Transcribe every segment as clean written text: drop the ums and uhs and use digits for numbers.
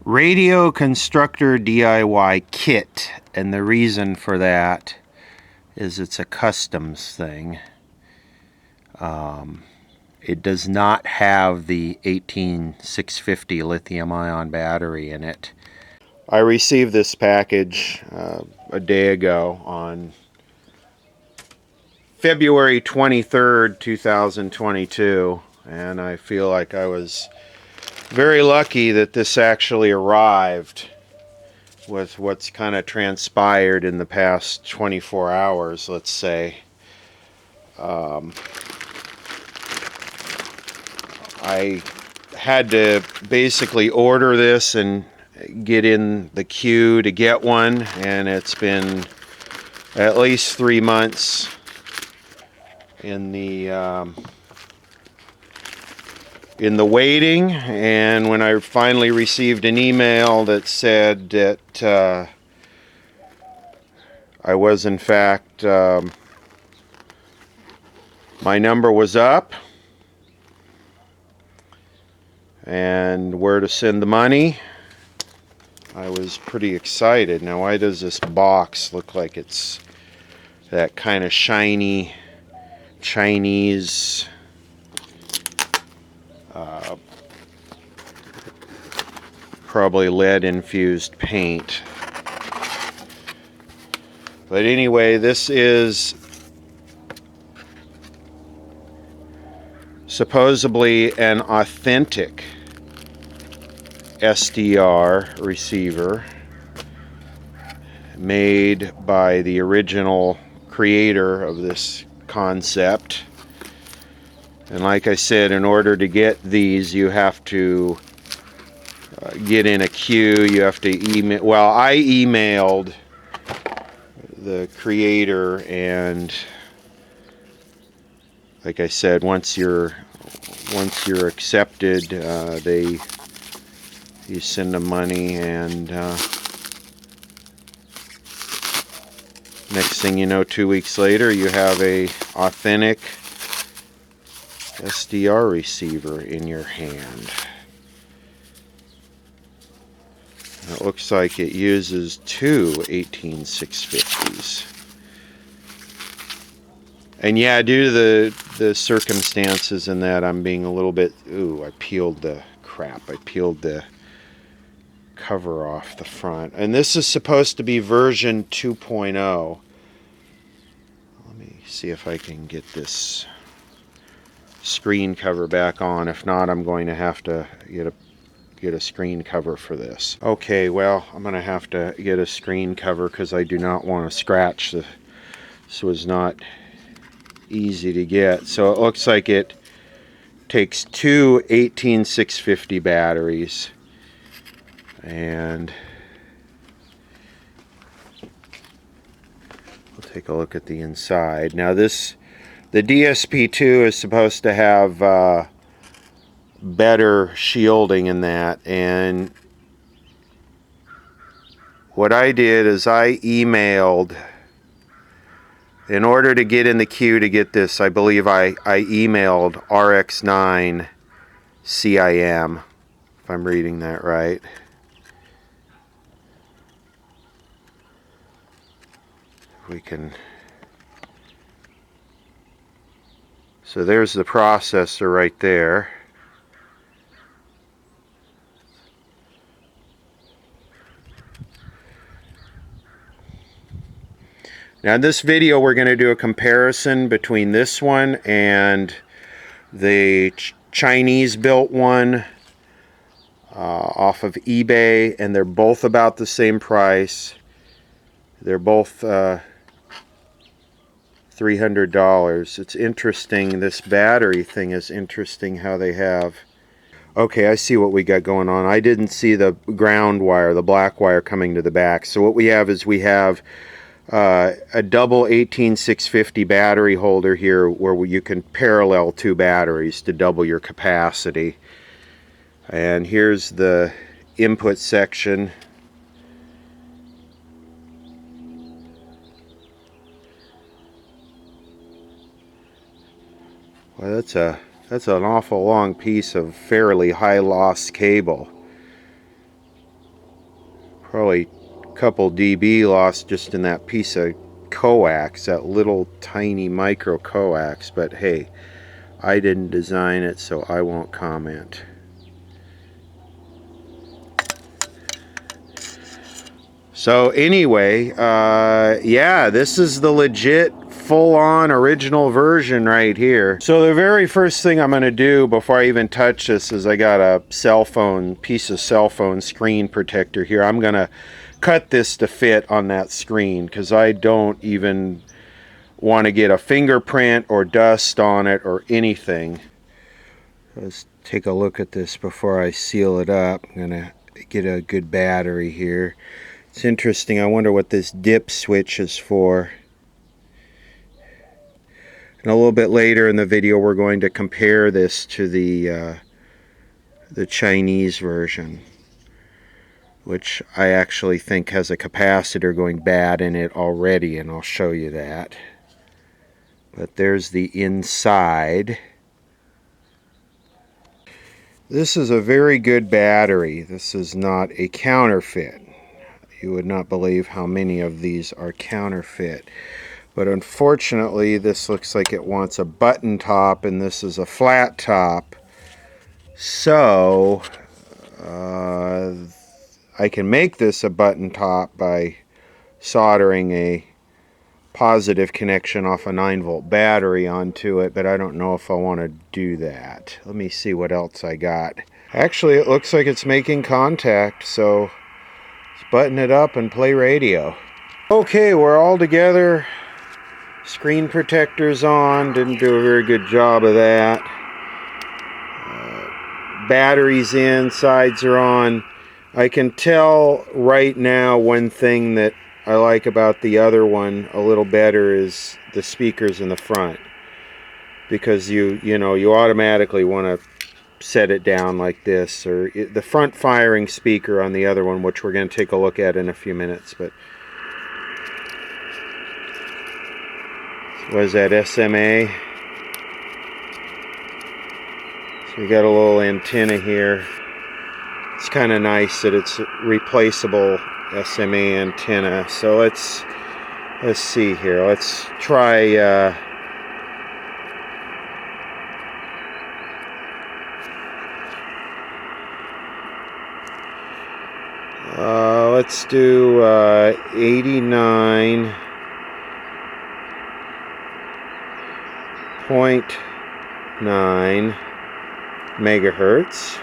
Radio Constructor DIY kit, and the reason for that is it's a customs thing. It does not have the 18650 lithium-ion battery in it. I received this package a day ago on February 23rd, 2022, and I feel like I was very lucky that this actually arrived with what's kind of transpired in the past 24 hours, let's say. I had to basically order this and get in the queue to get one, and it's been at least 3 months in the waiting. And when I finally received an email that said that I was in fact my number was up and where to send the money, I was pretty excited. Now, why does this box look like it's that kind of shiny Chinese probably lead infused paint? But anyway, this is supposedly an authentic SDR receiver made by the original creator of this concept. And like I said, in order to get these, you have to get in a queue. You have to email. Well, I emailed the creator, and like I said, once you're accepted, you send them money, and next thing you know, 2 weeks later, you have a authentic SDR receiver in your hand. And it looks like it uses two 18650s. And yeah, due to the circumstances in that, I'm being a little bit... Ooh, I peeled the cover off the front. And this is supposed to be version 2.0. Let me see if I can get this screen cover back on. If not, I'm going to have to get a screen cover for this. Okay, well, I'm going to have to get a screen cover because I do not want to scratch. This was not easy to get. So it looks like it takes two 18650 batteries, and we'll take a look at the inside. Now the DSP2 is supposed to have better shielding in that, and what I did is I emailed, in order to get in the queue to get this, I believe I emailed RX9 CIM, if I'm reading that right. We can... So there's the processor right there. Now in this video we're going to do a comparison between this one and the Chinese built one off of eBay, and they're both about the same price. They're both $300. It's interesting, this battery thing is interesting how they have... Okay, I see what we got going on. I didn't see the ground wire, the black wire coming to the back. So what we have is we have a double 18650 battery holder here where you can parallel two batteries to double your capacity. And here's the input section. Well, that's an awful long piece of fairly high loss cable. Probably a couple dB lost just in that piece of coax, that little tiny micro coax, but hey, I didn't design it, so I won't comment. So anyway, yeah, this is the legit full-on original version right here. So the very first thing I'm going to do before I even touch this is I got a piece of cell phone screen protector here. I'm going to cut this to fit on that screen because I don't even want to get a fingerprint or dust on it or anything. Let's take a look at this before I seal it up. I'm going to get a good battery here. It's interesting. I wonder what this dip switch is for. And a little bit later in the video, we're going to compare this to the Chinese version, which I actually think has a capacitor going bad in it already, and I'll show you that. But there's the inside. This is a very good battery. This is not a counterfeit. You would not believe how many of these are counterfeit. But unfortunately, this looks like it wants a button top, and this is a flat top. So, I can make this a button top by soldering a positive connection off a 9-volt battery onto it, but I don't know if I want to do that. Let me see what else I got. Actually, it looks like it's making contact, so let's button it up and play radio. Okay, we're all together. Screen protector's on. Didn't do a very good job of that. Batteries in, sides are on. I can tell right now one thing that I like about the other one a little better is the speakers in the front, because you automatically want to set it down like this, or the front firing speaker on the other one, which we're going to take a look at in a few minutes. But what is that, SMA? So we got a little antenna here. It's kind of nice that it's replaceable SMA antenna. So let's see here. Let's try let's do 89.9 megahertz.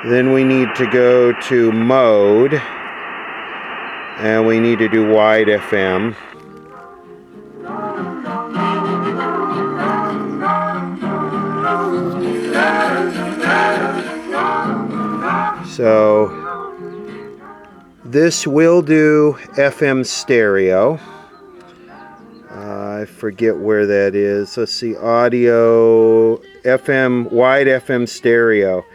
Then we need to go to mode, and we need to do wide FM. So this will do FM stereo. I forget where that is. Let's see, audio, FM, wide FM stereo.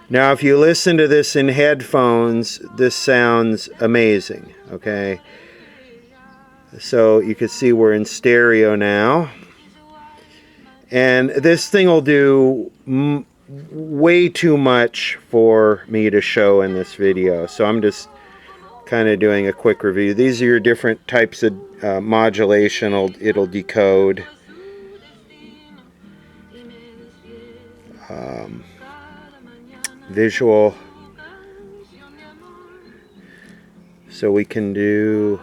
Now, if you listen to this in headphones, this sounds amazing, okay? So you can see we're in stereo now. And this thing will do way too much for me to show in this video. So I'm just kind of doing a quick review. These are your different types of modulation it'll decode. Visual. So we can do,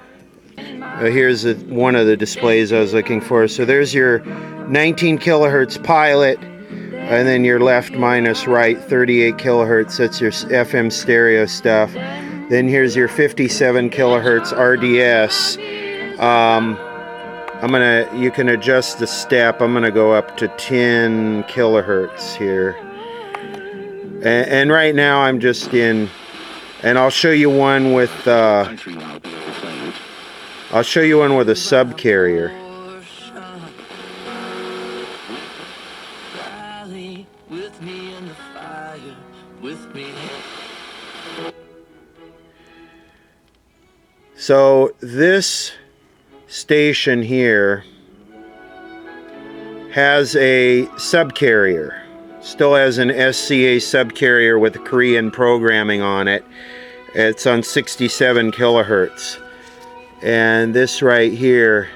here's one of the displays I was looking for. So there's your 19 kilohertz pilot, and then your left minus right 38 kilohertz. That's your FM stereo stuff. Then here's your 57 kilohertz RDS. You can adjust the step. I'm gonna go up to 10 kilohertz here. And right now I'm just in, and I'll show you one with a subcarrier. So this station here has a subcarrier. Still has an SCA subcarrier with Korean programming on it. It's on 67 kilohertz. And this right here,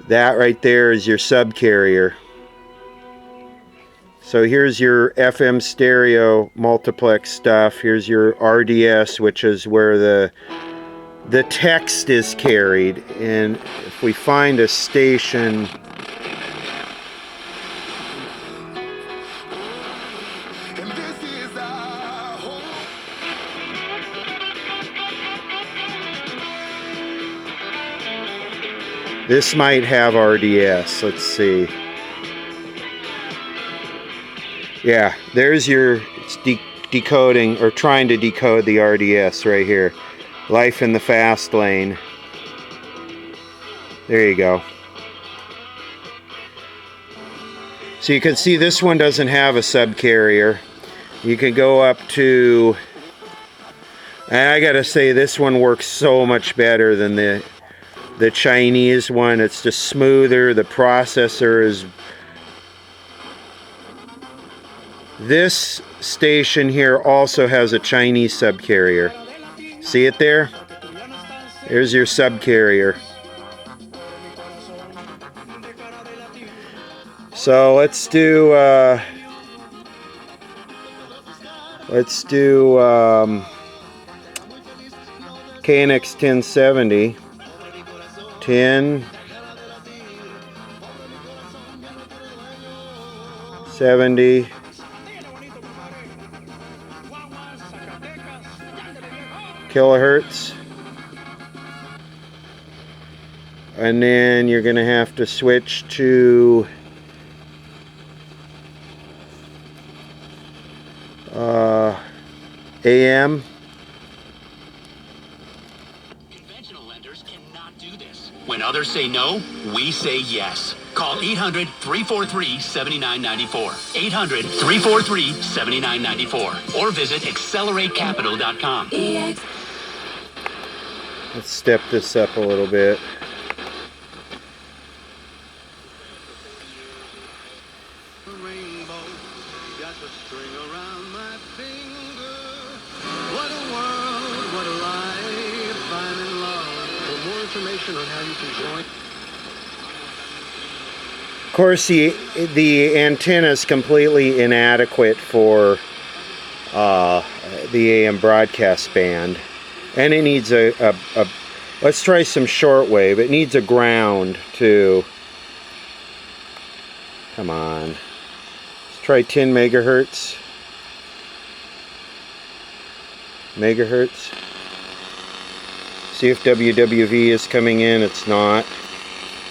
that right there is your subcarrier. So here's your FM stereo multiplex stuff. Here's your RDS, which is where the text is carried. And if we find a station, this might have RDS. Let's see. Yeah, there's your, it's decoding or trying to decode the RDS right here. Life in the fast lane. There you go. So you can see this one doesn't have a subcarrier. You can go up to, and I gotta say this one works so much better than the Chinese one. It's just smoother. The processor is, this station here also has a Chinese subcarrier. See it there? There's your subcarrier. So let's do KNX 1070. 1070 kilohertz, and then you're gonna have to switch to AM. Conventional lenders cannot do this. When others say no, we say yes. Call 800-343-7994. 800-343-7994. Or visit acceleratecapital.com. Let's step this up a little bit. Of course, the antenna is completely inadequate for the AM broadcast band, and it needs a let's try some shortwave. It needs a ground too. Come on, let's try 10 megahertz. See if WWV is coming in. It's not.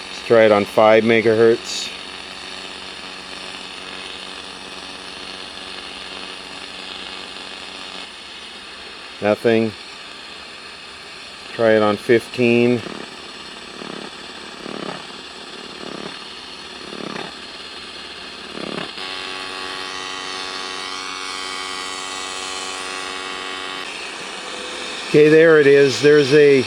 Let's try it on 5 megahertz. Nothing. Try it on 15. Okay, there it is. There's a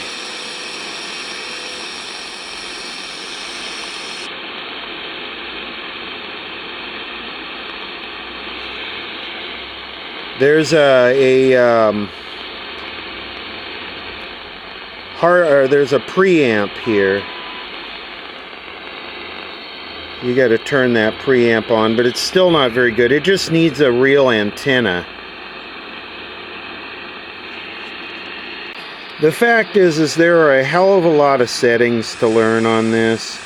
there's a preamp here. You got to turn that preamp on, but it's still not very good. It just needs a real antenna. The fact is there are a hell of a lot of settings to learn on this.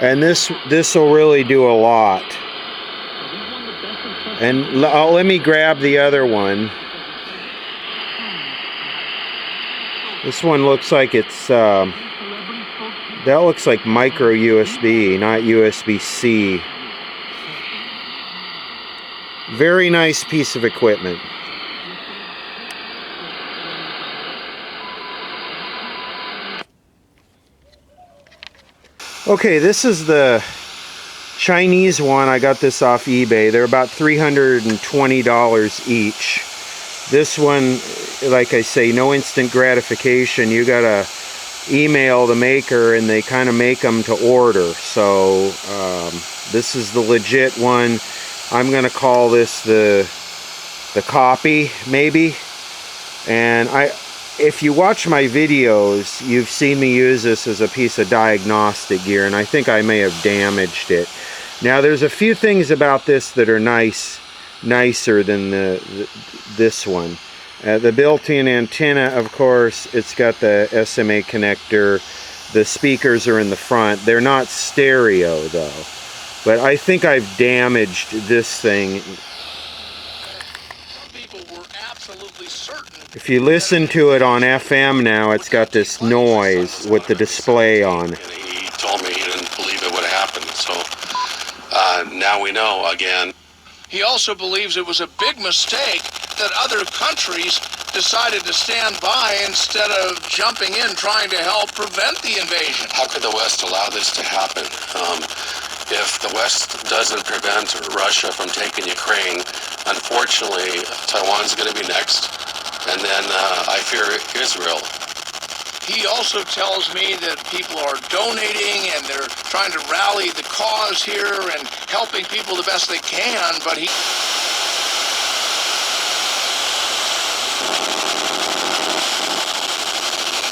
And this will really do a lot. And let me grab the other one. This one looks like it's that looks like micro USB, not USB-C. Very nice piece of equipment. Okay, this is the Chinese one. I got this off eBay. They're about $320 each. This one, like I say, no instant gratification. You gotta email the maker, and they kind of make them to order. So this is the legit one. I'm going to call this the copy, maybe. And if you watch my videos, you've seen me use this as a piece of diagnostic gear, and I think I may have damaged it. Now, there's a few things about this that are nicer than this one. The built-in antenna, of course, it's got the SMA connector. The speakers are in the front. They're not stereo, though. But I think I've damaged this thing. If you listen to it on FM now, it's got this noise with the display on. He told me he didn't believe it would happen, so now we know again. He also believes it was a big mistake that other countries decided to stand by instead of jumping in trying to help prevent the invasion. How could the West allow this to happen? If the West doesn't prevent Russia from taking Ukraine, unfortunately, Taiwan's going to be next, and then I fear Israel. He also tells me that people are donating and they're trying to rally the cause here and helping people the best they can, but he...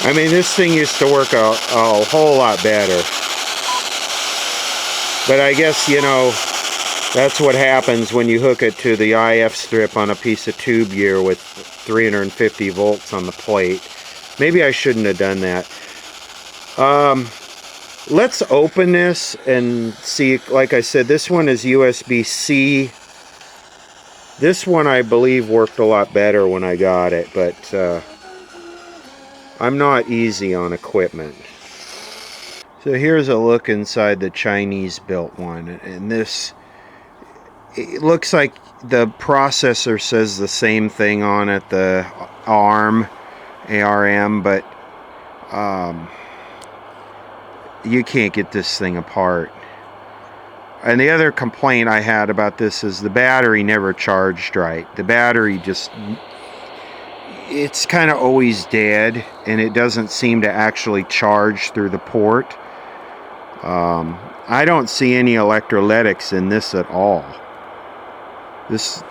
I mean, this thing used to work a whole lot better. But I guess, you know, that's what happens when you hook it to the IF strip on a piece of tube gear with 350 volts on the plate. Maybe I shouldn't have done that. Let's open this and see. Like I said, this one is USB-C. This one, I believe, worked a lot better when I got it, but I'm not easy on equipment. So here's a look inside the Chinese-built one, and this, it looks like the processor says the same thing on it, the ARM, but you can't get this thing apart. And the other complaint I had about this is the battery never charged right. The battery just, it's kind of always dead, and it doesn't seem to actually charge through the port. I don't see any electrolytics in this at all. This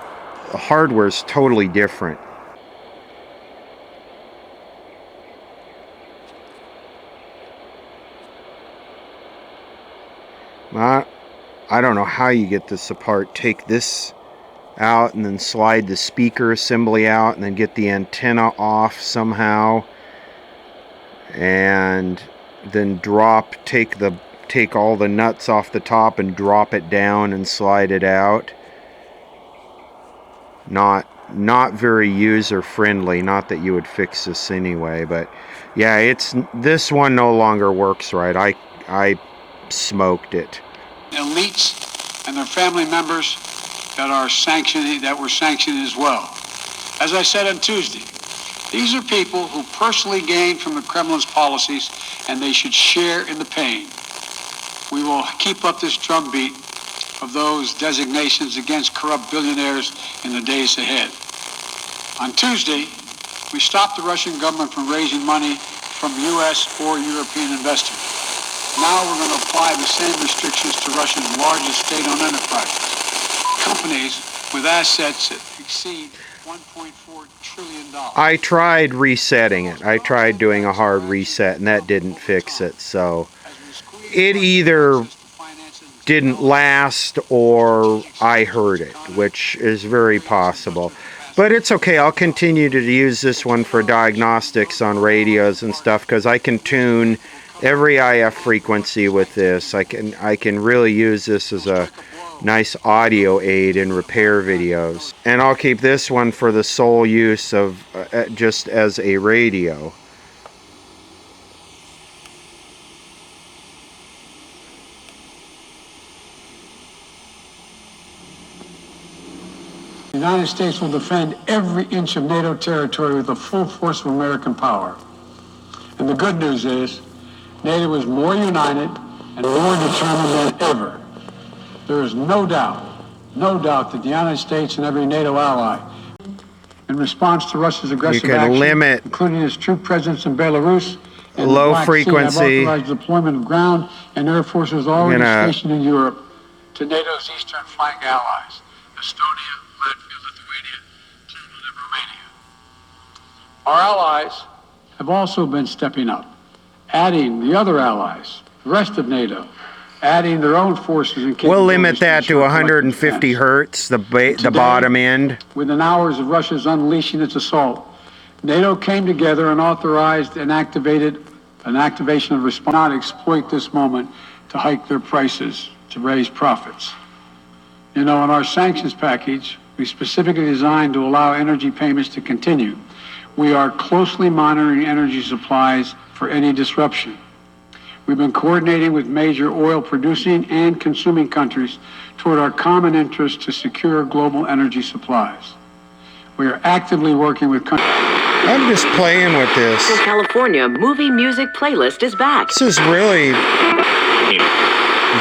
hardware is totally different. I don't know how you get this apart. Take this out and then slide the speaker assembly out and then get the antenna off somehow, and then take all the nuts off the top and drop it down and slide it out. Not very user friendly. Not that you would fix this anyway, but yeah, this one no longer works right. I smoked it. Elites and their family members that were sanctioned as well. As I said on Tuesday, these are people who personally gain from the Kremlin's policies, and they should share in the pain. We will keep up this drumbeat of those designations against corrupt billionaires in the days ahead. On Tuesday, we stopped the Russian government from raising money from U.S. or European investors. Now we're going to apply the same restrictions to Russia's largest state-owned enterprises, companies with assets that exceed $1.4 trillion. I tried resetting it. I tried doing a hard reset, and that didn't fix it. So it either didn't last or I heard it, which is very possible. But it's okay. I'll continue to use this one for diagnostics on radios and stuff, because I can tune every IF frequency with this. I can really use this as a nice audio aid in repair videos. And I'll keep this one for the sole use of just as a radio. The United States will defend every inch of NATO territory with the full force of American power. And the good news is, NATO is more united and more determined than ever. There is no doubt that the United States and every NATO ally, in response to Russia's aggressive action, including its troop presence in Belarus and the low Black frequency. Sea have authorized deployment of ground and air forces already stationed in Europe to NATO's eastern flank allies, Estonia, Latvia, Lithuania, Poland, and Romania. Our allies have also been stepping up, adding the other allies, the rest of NATO, adding their own forces and capabilities. We'll limit that to ensure 150 collective defense. hertz, the Today, bottom end. Within hours of Russia's unleashing its assault, NATO came together and authorized and activated an activation of response, not exploit this moment to hike their prices, to raise profits. You know, in our sanctions package, we specifically designed to allow energy payments to continue. We are closely monitoring energy supplies for any disruption. We've been coordinating with major oil producing and consuming countries toward our common interest to secure global energy supplies. We are actively working with countries. I'm just playing with this. The California movie music playlist is back. This is really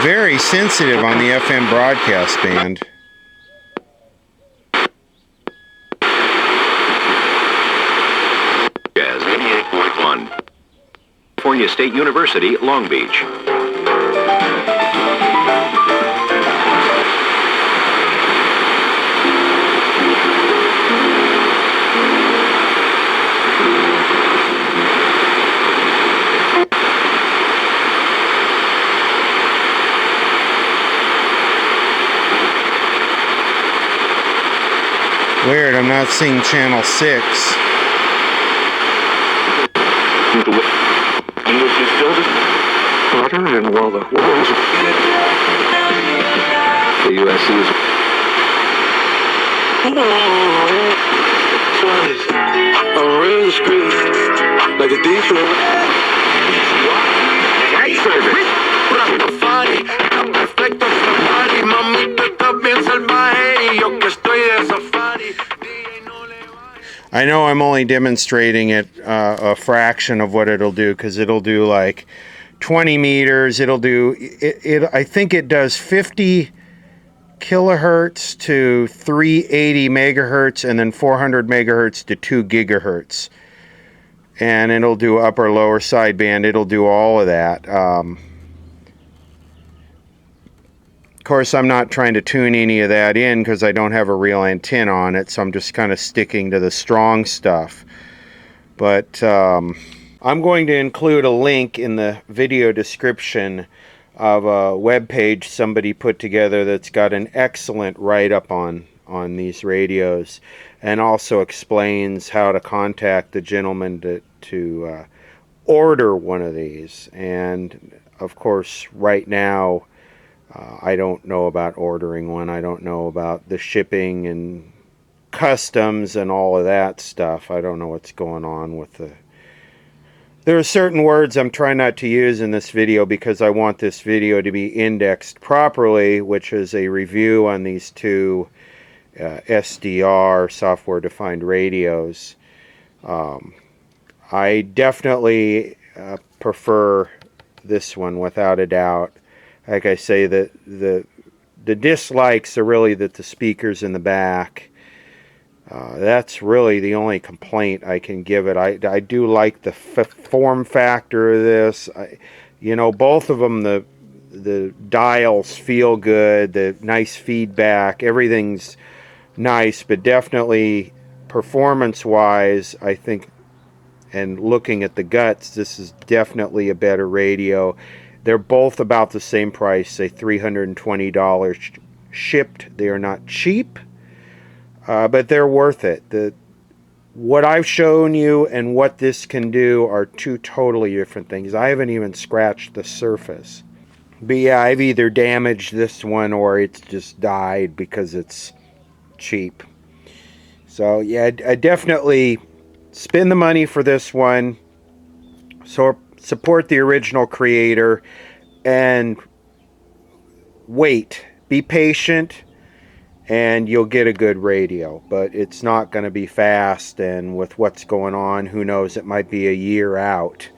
very sensitive on the FM broadcast band. Jazz 88.1. California State University, Long Beach. Weird, I'm not seeing channel 6. And while the world's the U.S. is a real street like a deep I know I'm only demonstrating it a fraction of what it'll do, because it'll do like 20 meters. It'll do I think it does 50 kilohertz to 380 megahertz, and then 400 megahertz to 2 gigahertz, and it'll do upper lower sideband. It'll do all of that. Of course, I'm not trying to tune any of that in because I don't have a real antenna on it, so I'm just kind of sticking to the strong stuff. But I'm going to include a link in the video description of a web page somebody put together that's got an excellent write-up on these radios, and also explains how to contact the gentleman to order one of these. And of course, right now, I don't know about ordering one. I don't know about the shipping and customs and all of that stuff. I don't know what's going on with the... There are certain words I'm trying not to use in this video because I want this video to be indexed properly, which is a review on these two SDR, software-defined radios. I definitely prefer this one, without a doubt. Like I say, the dislikes are really that the speaker's in the back. That's really the only complaint I can give it. I do like the form factor of this. You know, both of them, the dials feel good, the nice feedback, everything's nice, but definitely performance-wise, I think, and looking at the guts, this is definitely a better radio. They're both about the same price, say $320 shipped. They are not cheap, but they're worth it. What I've shown you and what this can do are two totally different things. I haven't even scratched the surface. But yeah, I've either damaged this one or it's just died because it's cheap. So yeah, I definitely spend the money for this one. So support the original creator and wait. Be patient and you'll get a good radio. But it's not going to be fast, and with what's going on, who knows, it might be a year out.